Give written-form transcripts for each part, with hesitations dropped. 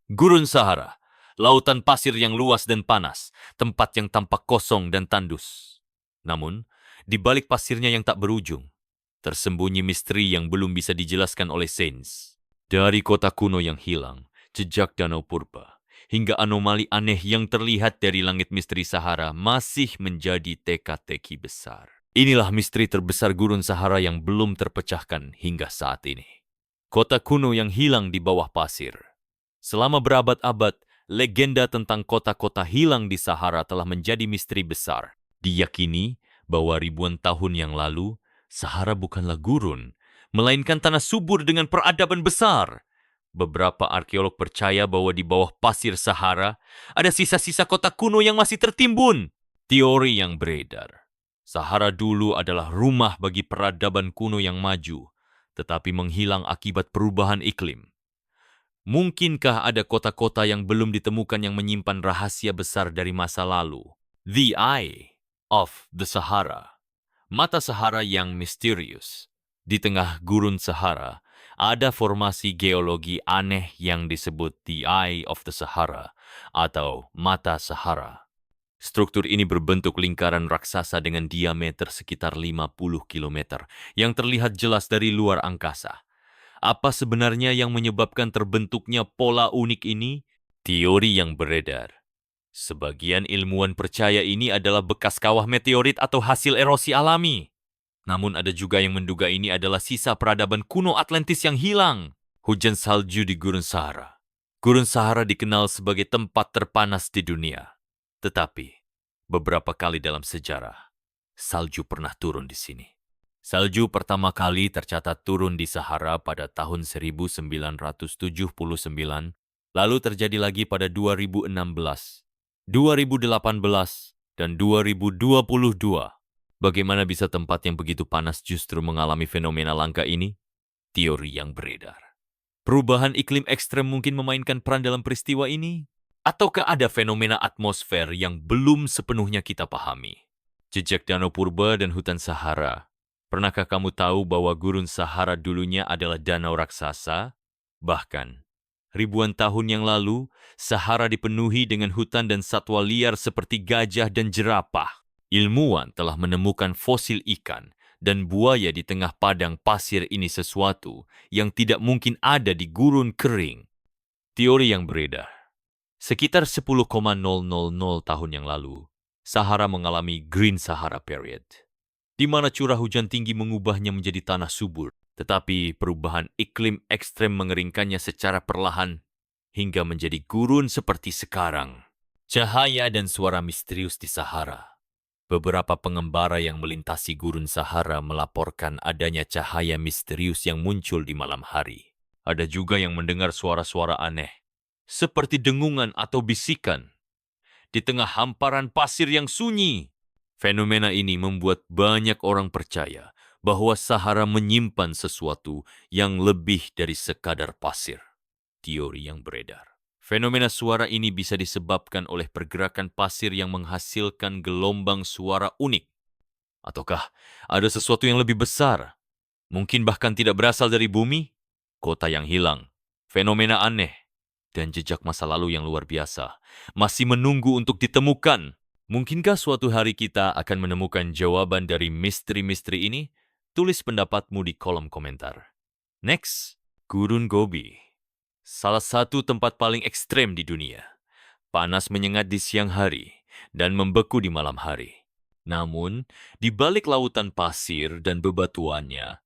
Gurun Sahara, lautan pasir yang luas dan panas, tempat yang tampak kosong dan tandus. Namun, di balik pasirnya yang tak berujung, tersembunyi misteri yang belum bisa dijelaskan oleh sains. Dari kota kuno yang hilang, jejak danau purba, hingga anomali aneh yang terlihat dari langit misteri Sahara masih menjadi teka-teki besar. Inilah misteri terbesar Gurun Sahara yang belum terpecahkan hingga saat ini. Kota kuno yang hilang di bawah pasir. Selama berabad-abad, legenda tentang kota-kota hilang di Sahara telah menjadi misteri besar. Diyakini bahwa ribuan tahun yang lalu, Sahara bukanlah gurun, melainkan tanah subur dengan peradaban besar. Beberapa arkeolog percaya bahwa di bawah pasir Sahara ada sisa-sisa kota kuno yang masih tertimbun. Teori yang beredar. Sahara dulu adalah rumah bagi peradaban kuno yang maju, tetapi menghilang akibat perubahan iklim. Mungkinkah ada kota-kota yang belum ditemukan yang menyimpan rahasia besar dari masa lalu? The Eye of the Sahara. Mata Sahara yang misterius. Di tengah gurun Sahara, ada formasi geologi aneh yang disebut The Eye of the Sahara atau Mata Sahara. Struktur ini berbentuk lingkaran raksasa dengan diameter sekitar 50 km yang terlihat jelas dari luar angkasa. Apa sebenarnya yang menyebabkan terbentuknya pola unik ini? Teori yang beredar. Sebagian ilmuwan percaya ini adalah bekas kawah meteorit atau hasil erosi alami. Namun ada juga yang menduga ini adalah sisa peradaban kuno Atlantis yang hilang. Hujan salju di Gurun Sahara. Gurun Sahara dikenal sebagai tempat terpanas di dunia. Tetapi, beberapa kali dalam sejarah, salju pernah turun di sini. Salju pertama kali tercatat turun di Sahara pada tahun 1979, lalu terjadi lagi pada 2016, 2018, dan 2022. Bagaimana bisa tempat yang begitu panas justru mengalami fenomena langka ini? Teori yang beredar. Perubahan iklim ekstrem mungkin memainkan peran dalam peristiwa ini? Ataukah ada fenomena atmosfer yang belum sepenuhnya kita pahami? Jejak danau purba dan hutan Sahara. Pernahkah kamu tahu bahwa Gurun Sahara dulunya adalah danau raksasa? Bahkan, ribuan tahun yang lalu, Sahara dipenuhi dengan hutan dan satwa liar seperti gajah dan jerapah. Ilmuwan telah menemukan fosil ikan dan buaya di tengah padang pasir ini, sesuatu yang tidak mungkin ada di gurun kering. Teori yang beredar. Sekitar 10,000 tahun yang lalu, Sahara mengalami Green Sahara Period, di mana curah hujan tinggi mengubahnya menjadi tanah subur, tetapi perubahan iklim ekstrem mengeringkannya secara perlahan hingga menjadi gurun seperti sekarang. Cahaya dan suara misterius di Sahara. Beberapa pengembara yang melintasi gurun Sahara melaporkan adanya cahaya misterius yang muncul di malam hari. Ada juga yang mendengar suara-suara aneh, seperti dengungan atau bisikan, di tengah hamparan pasir yang sunyi. Fenomena ini membuat banyak orang percaya bahwa Sahara menyimpan sesuatu yang lebih dari sekadar pasir. Teori yang beredar. Fenomena suara ini bisa disebabkan oleh pergerakan pasir yang menghasilkan gelombang suara unik. Ataukah ada sesuatu yang lebih besar? Mungkin bahkan tidak berasal dari bumi? Kota yang hilang, fenomena aneh, dan jejak masa lalu yang luar biasa masih menunggu untuk ditemukan. Mungkinkah suatu hari kita akan menemukan jawaban dari misteri-misteri ini? Tulis pendapatmu di kolom komentar. Next, Gurun Gobi. Salah satu tempat paling ekstrem di dunia. Panas menyengat di siang hari dan membeku di malam hari. Namun, di balik lautan pasir dan bebatuannya,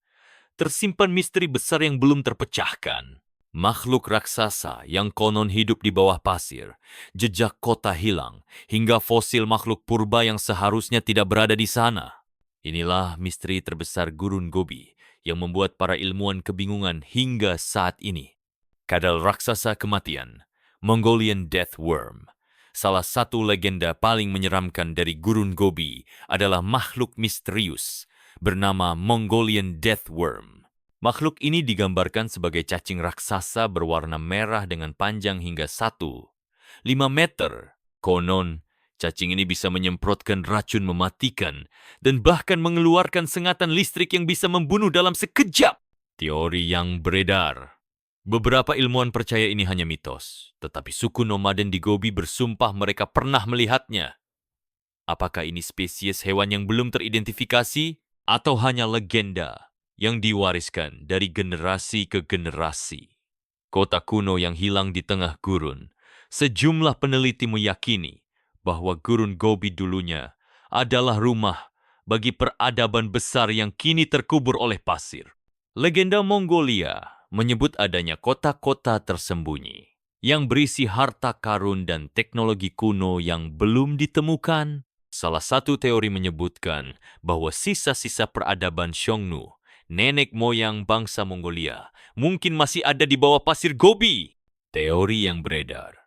tersimpan misteri besar yang belum terpecahkan. Makhluk raksasa yang konon hidup di bawah pasir, jejak kota hilang, hingga fosil makhluk purba yang seharusnya tidak berada di sana. Inilah misteri terbesar Gurun Gobi yang membuat para ilmuwan kebingungan hingga saat ini. Kadal raksasa kematian, Mongolian Death Worm. Salah satu legenda paling menyeramkan dari Gurun Gobi adalah makhluk misterius bernama Mongolian Death Worm. Makhluk ini digambarkan sebagai cacing raksasa berwarna merah dengan panjang hingga 1,5 meter. Konon, cacing ini bisa menyemprotkan racun mematikan dan bahkan mengeluarkan sengatan listrik yang bisa membunuh dalam sekejap. Teori yang beredar. Beberapa ilmuwan percaya ini hanya mitos, tetapi suku nomaden di Gobi bersumpah mereka pernah melihatnya. Apakah ini spesies hewan yang belum teridentifikasi atau hanya legenda yang diwariskan dari generasi ke generasi? Kota kuno yang hilang di tengah gurun. Sejumlah peneliti meyakini bahwa gurun Gobi dulunya adalah rumah bagi peradaban besar yang kini terkubur oleh pasir. Legenda Mongolia menyebut adanya kota-kota tersembunyi yang berisi harta karun dan teknologi kuno yang belum ditemukan. Salah satu teori menyebutkan bahwa sisa-sisa peradaban Xiongnu, nenek moyang bangsa Mongolia, mungkin masih ada di bawah pasir Gobi. Teori yang beredar.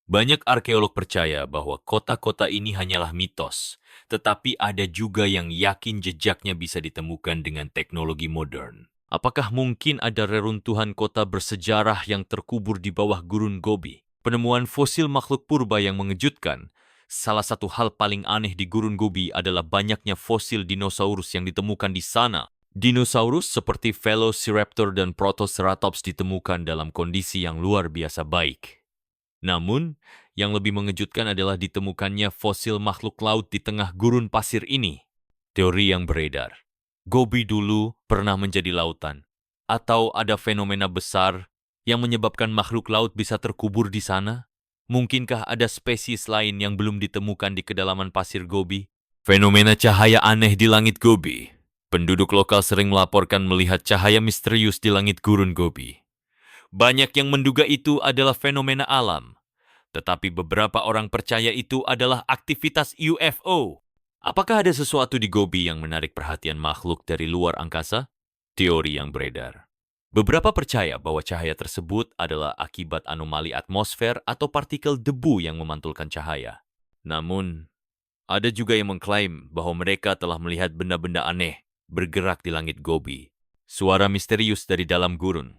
Banyak arkeolog percaya bahwa kota-kota ini hanyalah mitos, tetapi ada juga yang yakin jejaknya bisa ditemukan dengan teknologi modern. Apakah mungkin ada reruntuhan kota bersejarah yang terkubur di bawah gurun Gobi? Penemuan fosil makhluk purba yang mengejutkan. Salah satu hal paling aneh di gurun Gobi adalah banyaknya fosil dinosaurus yang ditemukan di sana. Dinosaurus seperti Velociraptor dan Protoceratops ditemukan dalam kondisi yang luar biasa baik. Namun, yang lebih mengejutkan adalah ditemukannya fosil makhluk laut di tengah gurun pasir ini. Teori yang beredar. Gobi dulu pernah menjadi lautan, atau ada fenomena besar yang menyebabkan makhluk laut bisa terkubur di sana? Mungkinkah ada spesies lain yang belum ditemukan di kedalaman pasir Gobi? Fenomena cahaya aneh di langit Gobi. Penduduk lokal sering melaporkan melihat cahaya misterius di langit gurun Gobi. Banyak yang menduga itu adalah fenomena alam, tetapi beberapa orang percaya itu adalah aktivitas UFO. Apakah ada sesuatu di Gobi yang menarik perhatian makhluk dari luar angkasa? Teori yang beredar. Beberapa percaya bahwa cahaya tersebut adalah akibat anomali atmosfer atau partikel debu yang memantulkan cahaya. Namun, ada juga yang mengklaim bahwa mereka telah melihat benda-benda aneh bergerak di langit Gobi. Suara misterius dari dalam gurun.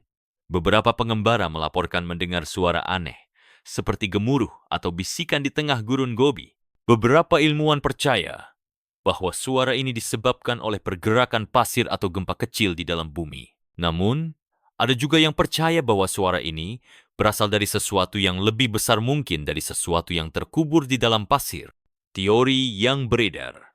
Beberapa pengembara melaporkan mendengar suara aneh, seperti gemuruh atau bisikan di tengah gurun Gobi. Beberapa ilmuwan percaya bahwa suara ini disebabkan oleh pergerakan pasir atau gempa kecil di dalam bumi. Namun, ada juga yang percaya bahwa suara ini berasal dari sesuatu yang lebih besar mungkin dari sesuatu yang terkubur di dalam pasir. Teori yang beredar.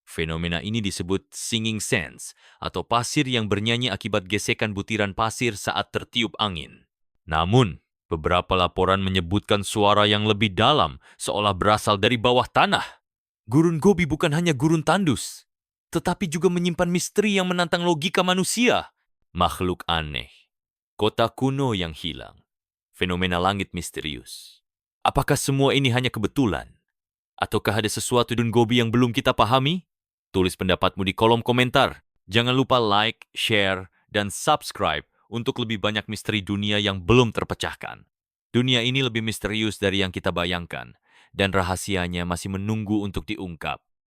Fenomena ini disebut singing sands atau pasir yang bernyanyi akibat gesekan butiran pasir saat tertiup angin. Namun, beberapa laporan menyebutkan suara yang lebih dalam seolah berasal dari bawah tanah. Gurun Gobi bukan hanya gurun tandus, tetapi juga menyimpan misteri yang menantang logika manusia. Makhluk aneh, kota kuno yang hilang, fenomena langit misterius. Apakah semua ini hanya kebetulan? Ataukah ada sesuatu di Gobi yang belum kita pahami? Tulis pendapatmu di kolom komentar. Jangan lupa like, share, dan subscribe untuk lebih banyak misteri dunia yang belum terpecahkan. Dunia ini lebih misterius dari yang kita bayangkan, dan rahasianya masih menunggu untuk diungkap.